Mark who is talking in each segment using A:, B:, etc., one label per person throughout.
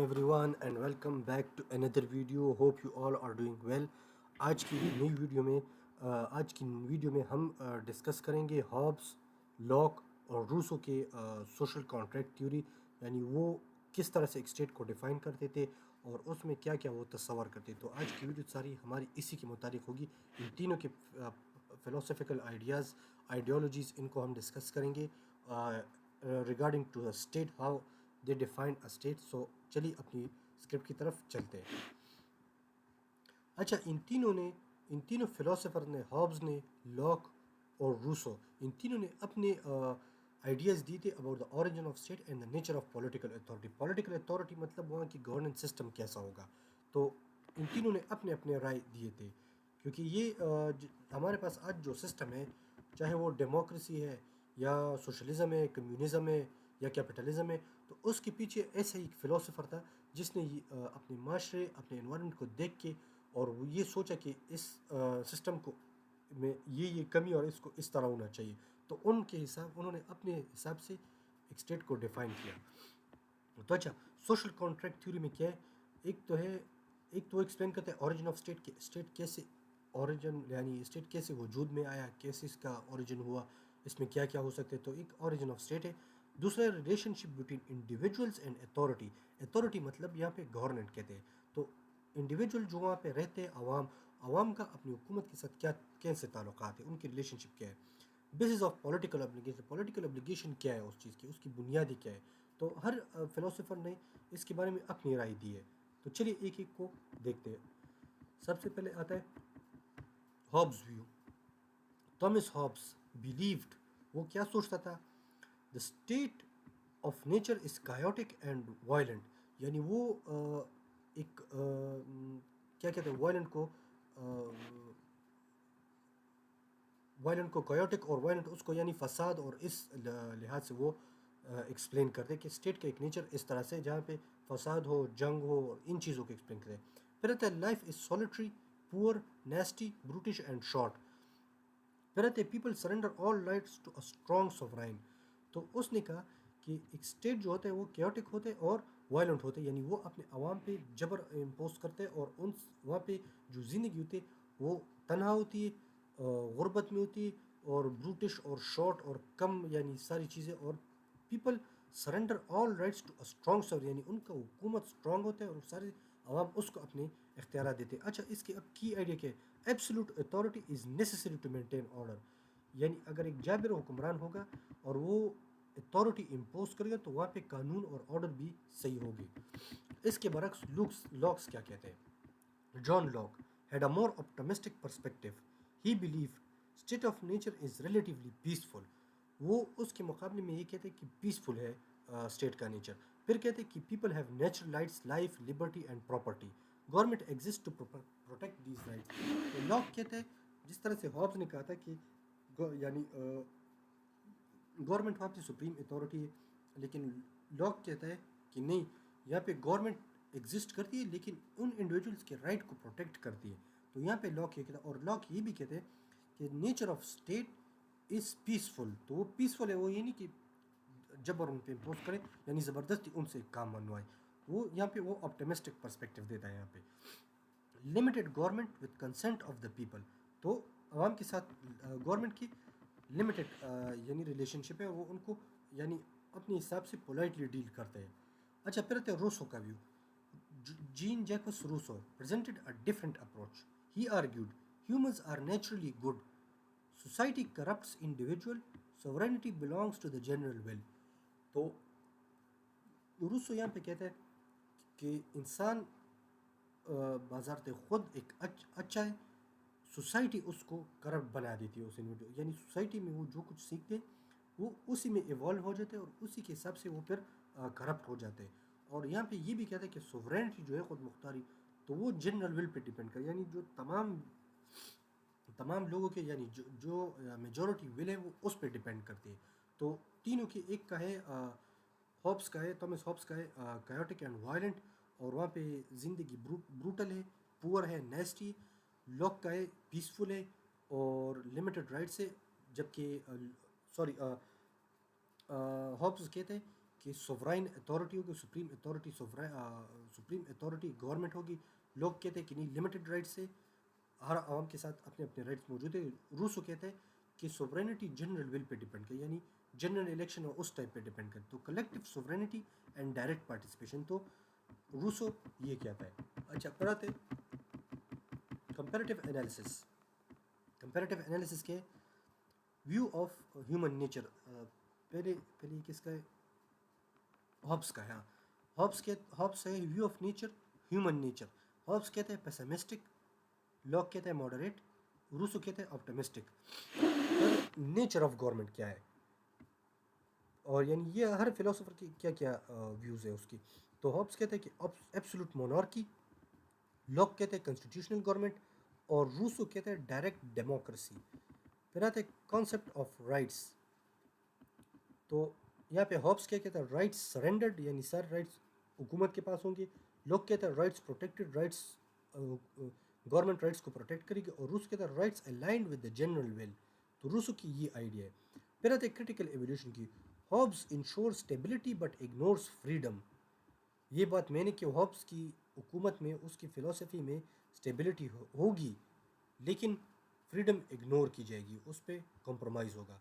A: everyone and welcome back to another video. Hope you all are doing well. آج کی نئی video میں ہم ڈسکس کریں گے ہابس، لاک اور روسو کے سوشل کانٹریکٹ تھیوری، یعنی وہ کس طرح سے ایک اسٹیٹ کو ڈیفائن کرتے تھے اور اس میں کیا کیا وہ تصور کرتے. تو آج کی ویڈیو ساری ہماری اسی کے متعلق ہوگی. ان تینوں کے فلسفیکل آئیڈیالوجیز ان کو ہم ڈسکس کریں گے regarding to state, how they define a state. So چلیے اپنی اسکرپٹ کی طرف چلتے ہیں. اچھا، ان تینوں فلاسفر نے، ہابس نے، لاک اور روسو، ان تینوں نے اپنے آئیڈیاز دی تھے about the origin of state and the nature of political authority. Political authority مطلب وہاں کی گورننس سسٹم کیسا ہوگا. تو ان تینوں نے اپنے اپنے رائے دیے تھے، کیونکہ یہ ہمارے پاس آج جو سسٹم ہے، چاہے وہ ڈیموکریسی ہے یا سوشلزم ہے، کمیونزم ہے یا کیپٹلزم ہے، تو اس کے پیچھے ایسا ہی ایک فلاسفر تھا جس نے اپنے معاشرے، اپنے انوائرمنٹ کو دیکھ کے اور وہ یہ سوچا کہ اس سسٹم کو میں یہ کمی اور اس کو اس طرح ہونا چاہیے. تو انہوں نے اپنے حساب سے ایک اسٹیٹ کو ڈیفائن کیا. تو اچھا، سوشل کانٹریکٹ تھیوری میں کیا ہے؟ ایک تو ایکسپلین کرتے ہیں اوریجن آف اسٹیٹ، کہ اسٹیٹ کیسے یعنی اسٹیٹ کیسے وجود میں آیا، کیسے اس کا اوریجن ہوا، اس میں کیا کیا ہو سکتے. تو ایک اوریجن آف اسٹیٹ ہے. دوسرا relation ship between individuals and authority. Authority مطلب یہاں پہ گورنمنٹ کہتے ہیں. تو انڈیویجول جو وہاں پہ رہتے ہیں، عوام کا اپنی حکومت کے ساتھ کیسے تعلقات ہیں، ان کی ریلیشن شپ کیا ہے. Basis of political obligation. Political obligation کیا ہے اس چیز کی، اس کی بنیادی کیا ہے. تو ہر فلاسفر نے اس کے بارے میں اپنی رائے دی ہے. تو چلیے ایک ایک کو دیکھتے ہیں. سب سے پہلے آتا ہے Hobbes view. Thomas Hobbes believed, وہ کیا سوچتا تھا؟ The state of nature is chaotic and violent. یعنی وہ ایک کیا کہتے ہیں، وائلنٹ کو کائیوٹک اور وائلنٹ اس کو یعنی فساد، اور اس لحاظ سے وہ ایکسپلین کرتے کہ اسٹیٹ کا ایک نیچر اس طرح سے جہاں پہ فساد ہو، جنگ ہو، اور ان چیزوں کو ایکسپلین کرتے. پھر آتا ہے لائف از سولیٹری، پور، نیسٹی، بروٹش اینڈ شارٹ. پھر آتے people surrender all rights to a strong sovereign. تو اس نے کہا کہ ایک اسٹیٹ جو ہوتا ہے وہ کیوٹک ہوتے ہیں اور وائلنٹ ہوتے ہیں، یعنی وہ اپنے عوام پہ جبر امپوز کرتے ہیں، اور وہاں پہ جو زندگی ہوتی ہے وہ تنہا ہوتی ہے، غربت میں ہوتی ہے، اور بروٹش اور شارٹ اور کم، یعنی ساری چیزیں. اور people surrender all rights to a strong sovereign, یعنی ان کا حکومت اسٹرانگ ہوتا ہے اور سارے عوام اس کو اپنے اختیارات دیتے. اچھا، اس کے اب کی آئیڈیا کیا ہے؟ Absolute authority is necessary to maintain order. یعنی اگر ایک جابر حکمران ہوگا اور وہ اتھارٹی امپوز کرے گا تو وہاں پہ قانون اور آرڈر بھی صحیح ہوگی. اس کے برعکس لاکس کیا کہتے ہیں؟ John Locke had a more optimistic perspective. He believed state of nature is relatively peaceful. وہ اس کے مقابلے میں یہ کہتے ہیں کہ پیسفل ہے اسٹیٹ کا نیچر. پھر کہتے ہیں کہ people have natural rights, life, liberty and property. Government exist to protect these rights. تو لاک کہتے ہیں، جس طرح سے ہابس نے کہا تھا کہ یعنی گورنمنٹ وہاں پہ سپریم اتھارٹی ہے، لیکن لاک کہتا ہے کہ نہیں، یہاں پہ گورنمنٹ ایگزسٹ کرتی ہے لیکن ان انڈیویجولس کے رائٹ کو پروٹیکٹ کرتی ہے. تو یہاں پہ لاک یہ کہتا ہے. اور لاک یہ بھی کہتے ہیں کہ nature of state is peaceful. تو وہ پیسفل ہے، وہ یہ نہیں کہ جبر ان پہ امپوز کرے، یعنی زبردستی ان سے کام منوائے. وہ یہاں پہ وہ آپٹیمسٹک پرسپیکٹیو دیتا ہے. یہاں پہ limited government with consent of the people. تو عوام کے ساتھ گورنمنٹ کی لمیٹڈ یعنی ریلیشن شپ ہے، وہ ان کو یعنی اپنے حساب سے پولائٹلی ڈیل کرتے ہیں. اچھا، پھر آتے ہیں روسو کا ویو. Jean Jacques Rousseau presented a different approach. He argued humans are naturally good. Society corrupts individual. Sovereignty belongs to the general will. تو روسو یہاں پہ کہتا ہے کہ انسان بذات خود ایک اچھا ہے، سوسائٹی اس کو کرپٹ بنا دیتی ہے. اس انڈیویجول یعنی سوسائٹی میں وہ جو کچھ سیکھتے وہ اسی میں ایوالو ہو جاتے ہیں اور اسی کے حساب سے وہ پھر کرپٹ ہو جاتے ہیں. اور یہاں پہ یہ بھی کہتا ہے کہ سوورینٹی جو ہے، خود مختاری، تو وہ جنرل ول پہ ڈیپینڈ کرے، یعنی جو تمام لوگوں کے یعنی جو میجورٹی ول ہے وہ اس پہ ڈیپینڈ کرتی ہے. تو تینوں کی ایک کا ہے ہابس کا ہے، تھامس ہابس کا ہے کائیوٹک اینڈ وائلنٹ، اور وہاں پہ زندگی بروٹل ہے، پور ہے، نیسٹی. لاک کا ہے پیسفل ہے اور لمیٹڈ رائٹس ہے. جبکہ ہابس کہتے ہیں کہ سوورائن اتھارٹی ہوگی، سپریم اتھارٹی گورنمنٹ ہوگی. لوگ کہتے ہیں کہ نہیں، لمیٹڈ رائٹس سے ہر عوام کے ساتھ اپنے اپنے رائٹس موجود ہیں. روسو کہتے ہیں کہ سوورینٹی جنرل ول پہ ڈپینڈ کرے، یعنی جنرل الیکشن اور اس ٹائپ پہ ڈپینڈ کرے. تو collective sovereignty and direct participation. تو روسو یہ کہتا ہے. اچھا، پڑھاتے کمپیریٹیو انالیسس. کمپیریٹیو انالیسس کے ویو آف ہیومن نیچر. پہلے کس کا ہے؟ ہابس کا ہے. ہابس ہے view of nature, human nature. Hobbes کہتے ہیں پیسمسٹک، لاک کہتے ہیں ماڈریٹ، روسو کہتے ہیں آپٹمسٹک. نیچر آف گورنمنٹ کیا ہے، اور یعنی یہ ہر فلاسفر کی کیا کیا ویوز ہے اس کی. تو ہابس کہتے ہیں کہ ایبسولوٹ مونارکی، لاک کہتے ہیں کنسٹیٹیوشنل گورنمنٹ، اور روسو کہتے ہیں ڈائریکٹ ڈیموکریسی. پھر آتے کانسیپٹ آف رائٹس. تو یہاں پہ ہابس کیا کہتا ہے؟ رائٹس سرینڈرڈ، یعنی سر رائٹس حکومت کے پاس ہوں گے. لوگ کہتا ہے rights protected, rights government rights کو پروٹیکٹ کرے گی. اور روسو کہتا ہے rights aligned with the general will. تو روسو کی یہ آئیڈیا ہے. پھر آتے کرٹیکل ایولیوشن کی. Hobbes ensure stability but ignores freedom. یہ بات میں نے کہ ہابس کی حکومت میں، اس کی فلسفی میں اسٹیبلٹی ہوگی، لیکن فریڈم اگنور کی جائے گی، اس پہ کمپرومائز ہوگا.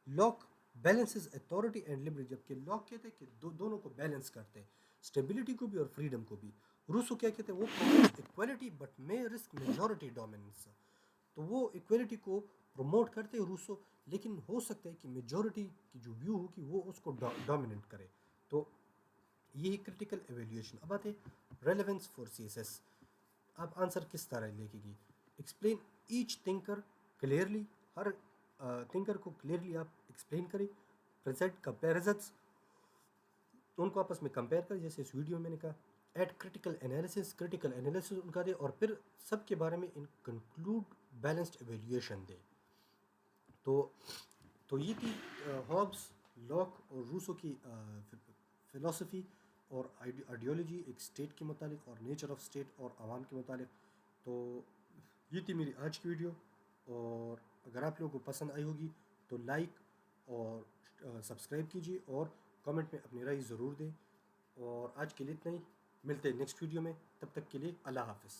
A: Locke balances authority and liberty. جبکہ لاک کہتے ہیں کہ دونوں کو بیلنس کرتے ہیں، اسٹیبلٹی کو بھی اور فریڈم کو بھی. روسو کیا کہتے ہیں؟ وہ پروموٹس ایکویلٹی بٹ میں رسک میجورٹی ڈومیننس. تو وہ ایکویلٹی کو پروموٹ کرتے ہیں روسو، لیکن ہو سکتا ہے کہ میجورٹی کی جو ویو ہوگی وہ اس کو ڈومیننٹ کرے. تو یہ کرٹیکل ایویلیوشن. اب آتے relevance for C S S. اب آنسر کس طرح لکھے گی؟ Explain each thinker clearly. ہر تھنکر کو کلیئرلی آپ ایکسپلین کریں. پریزنٹ کمپیریزنس، ان کو آپس میں کمپیئر کریں، جیسے اس ویڈیو میں نے کہا. ایٹ کرٹیکل انالیسس ان کا دے. اور پھر سب کے بارے میں ان کنکلوڈ بیلنسڈ ایویلیوشن دے. تو یہ تھی ہابس، لاک اور روسو کی فلسفی اور آئیڈیالوجی ایک اسٹیٹ کے متعلق، اور نیچر آف اسٹیٹ اور عوام کے متعلق. تو یہ تھی میری آج کی ویڈیو. اور اگر آپ لوگوں کو پسند آئی ہوگی تو لائک اور سبسکرائب کیجیے، اور کمنٹ میں اپنی رائے ضرور دیں. اور آج کے لیے اتنا ہی. ملتے ہیں نیکسٹ ویڈیو میں. تب تک کے لیے اللہ حافظ.